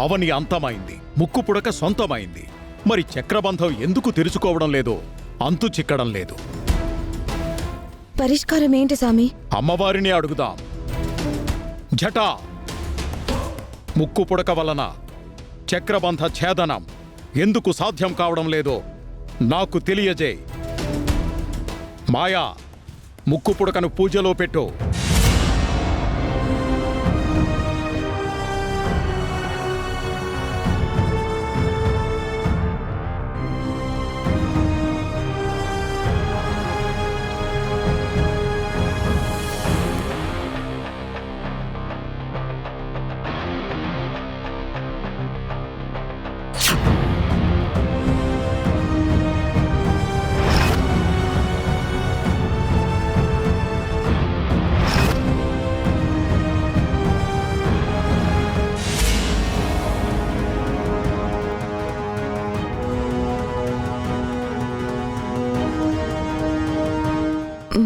అవని అంతమైంది, ముక్కు పుడక సొంతమైంది. మరి చక్రబంధం ఎందుకు తెరుచుకోవడం లేదో అంతు చిక్కడం లేదు. పరిష్కారం ఏంటి స్వామి? అమ్మవారిని అడుగుదాం. జటా, ముక్కు పుడక వలన చక్రబంధ ఛేదనం ఎందుకు సాధ్యం కావడం లేదో నాకు తెలియజేయ్. మాయా, ముక్కు పుడకను పూజలో పెట్టు.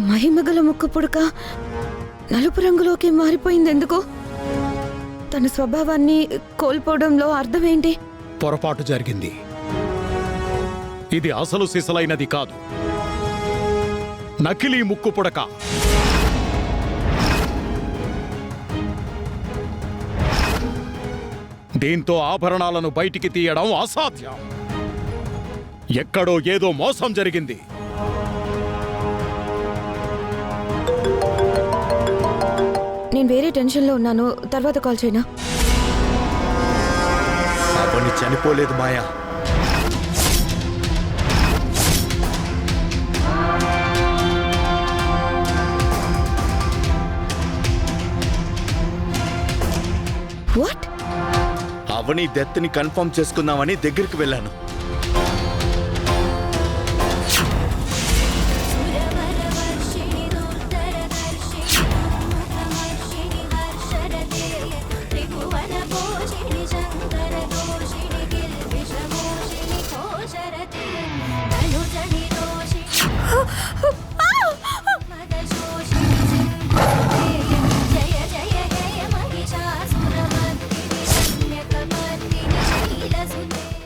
మహిమగల ముక్కు పుడక నలుపు రంగులోకి మారిపోయింది ఎందుకు? తన స్వభావాన్ని కోల్పోవడంలో అర్థమేంటి? పొరపాటు జరిగింది. ఇది అసలు సిసలైనది కాదు, నకిలీ ముక్కు పుడక. దీంతో ఆభరణాలను బయటికి తీయడం అసాధ్యం. ఎక్కడో ఏదో మోసం జరిగింది. నేను వేరే టెన్షన్లో ఉన్నాను, తర్వాత కాల్ చేయనా? అవని చనిపోలేదు మాయా. వాట్? అవని డెత్ ని కన్ఫర్మ్ చేసుకుందామని దగ్గరికి వెళ్ళాను.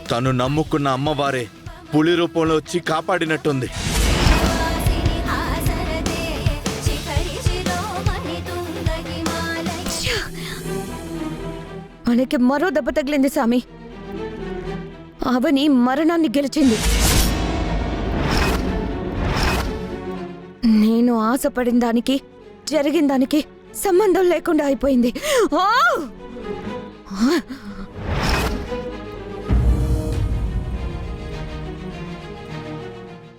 తను నమ్ముకున్న అమ్మవారే పులి రూపంలో వచ్చి కాపాడినట్టుంది. మనకి మరో దెబ్బ తగిలింది స్వామి. అవని మరణాన్ని గెలిచింది. నేను ఆశపడిన దానికి జరిగిన దానికి సంబంధం లేకుండా అయిపోయింది.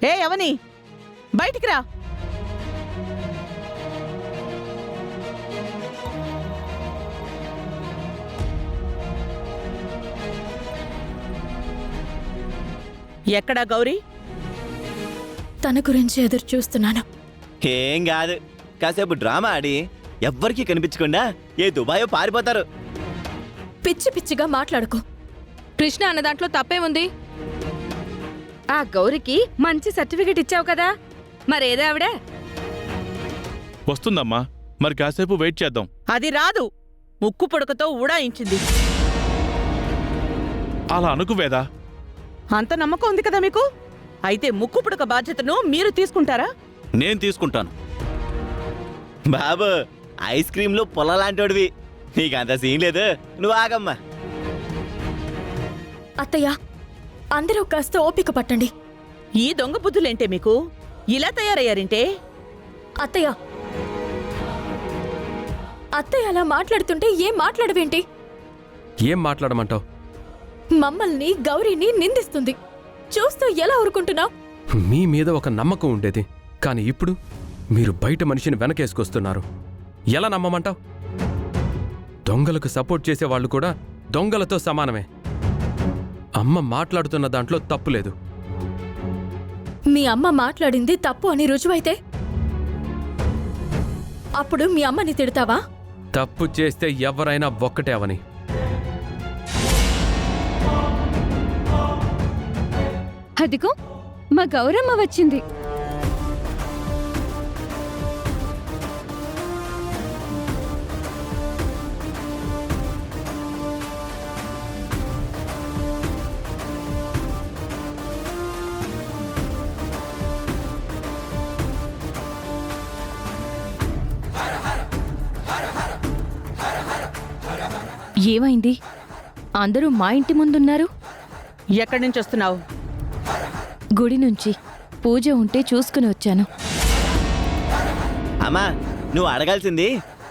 ఏ అవని, బయటికి రా. ఎక్కడా గౌరీ? తన గురించి ఎదురు చూస్తున్నాను. ఏం కాదు, కాసేపు డ్రామా ఆడి ఎవ్వరికీ కనిపించకుండా ఏ దుబాయో పారిపోతారు. పిచ్చి పిచ్చిగా మాట్లాడుకో. కృష్ణ అన్న దాంట్లో తప్పేముంది? ఆ గౌరికి మంచి సర్టిఫికెట్ ఇచ్చావు కదా, మరేదో ఆవిడ వస్తుందమ్మా, మరి కాసేపు వెయిట్ చేద్దాం. అది రాదు, ముక్కు పుడకతో ఊడాయించింది. అలా అనుకు వేదా. అంత నమ్మకం ఉంది కదా మీకు? అయితే ముక్కు పుడక బాధ్యతను మీరు తీసుకుంటారా? నేను తీసుకుంటాను. బాబు, ఐస్ క్రీంలో పొల లాంటోడివి, నీకంత సీన్ లేదు, నువ్వు ఆగమ్మా. అత్తయ్య, అందరూ కాస్త ఓపిక పట్టండి. ఈ దొంగ బుద్ధులేంటే మీకు? ఇలా తయారయ్యారంటే? అత్తయ్య, అత్తయ్య అలా మాట్లాడుతుంటే ఏం మాట్లాడవేంటి? ఏం మాట్లాడమంటావు? మమ్మల్ని గౌరీని నిందిస్తుంది. చూస్తూ ఎలా ఊరుకుంటున్నావు? మీ మీద ఒక నమ్మకం ఉండేది, కానీ ఇప్పుడు మీరు బయట మనిషిని వెనకేసుకొస్తున్నారు. ఎలా నమ్మమంటావు? దొంగలకు సపోర్ట్ చేసేవాళ్లు కూడా దొంగలతో సమానమే. అమ్మ మాట్లాడుతున్న దాంట్లో తప్పులేదు. మీ అమ్మ మాట్లాడింది తప్పు అని రుజువైతే అప్పుడు మీ అమ్మని తిడతావా? తప్పు చేస్తే ఎవరైనా ఒక్కటే అవని. అదిగో మా గౌరమ్మ వచ్చింది. ఏమైంది? అందరూ మా ఇంటి ముందున్నారు. ఎక్కడి నుంచి వస్తున్నావు? గుడి నుంచి పూజ ఉంటే చూసుకుని వచ్చాను. అమ్మా, నువ్వు అడగాల్సింది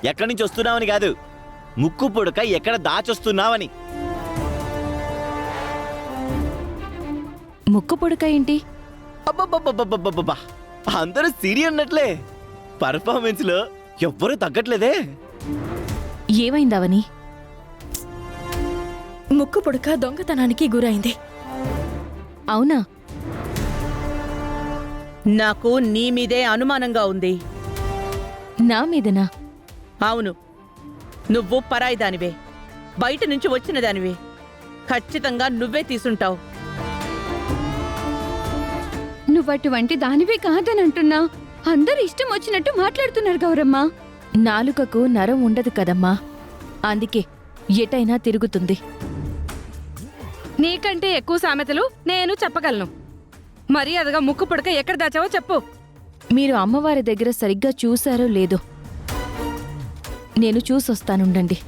ఎక్కడి నుంచి వస్తున్నావని కాదు, ముక్కు పుడక ఎక్కడ దాచొస్తున్నావని. ముక్కు పుడక ఏంటి? అబ్బబ్బబ్బబ్బబ్బబ్బబ్బా, అందరూ సిరి అన్నట్లే. పర్ఫార్మెన్స్ లో ఎవ్వరూ తగ్గట్లేదే. ఏమైందవని? ముక్కు పుడక దొంగతనానికి గురైంది. అవునా? నాకు నీ మీదే అనుమానంగా ఉంది. నా మీదనా? అవును, నువ్వు పరాయి దానివే, బయట నుంచి వచ్చిన దానివే. ఖచ్చితంగా నువ్వే తీసుంటావు. నువ్వటువంటి దానివే కాదనంటున్నా. అందరూ ఇష్టం వచ్చినట్టు మాట్లాడుతున్నారు గౌరమ్మ. నాలుకకు నరం ఉండదు కదమ్మా, అందుకే ఎటైనా తిరుగుతుంది. నీకంటే ఎక్కువ సామెతలు నేను చెప్పగలను. మర్యాదగా ముక్కు పుడక ఎక్కడ దాచావో చెప్పు. మీరు అమ్మవారి దగ్గర సరిగ్గా చూశారో లేదో, నేను చూసొస్తానుండండి.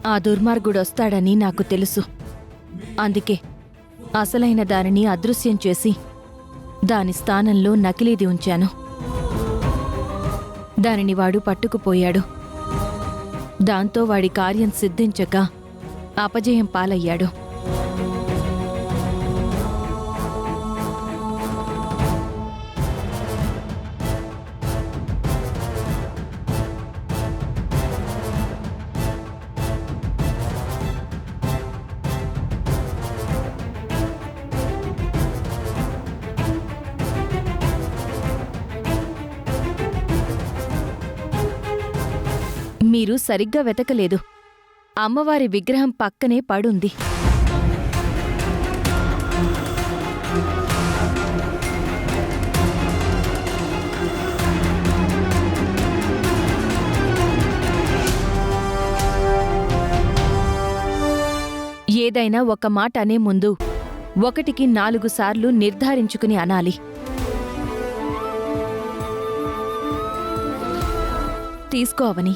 ఆ దుర్మార్గుడొస్తాడని నాకు తెలుసు. అందుకే అసలైన దానిని అదృశ్యం చేసి దాని స్థానంలో నకిలీది ఉంచాను. దానిని వాడు పట్టుకుపోయాడు. దాంతో వాడి కార్యం సిద్ధించక అపజయం పాలయ్యాడు. మీరు సరిగ్గా వెతకలేదు. అమ్మవారి విగ్రహం పక్కనే పడుంది. ఏదైనా ఒక మాట అనే ముందు 1కి 4 సార్లు నిర్ధారించుకుని అనాలి. తీసుకోవని.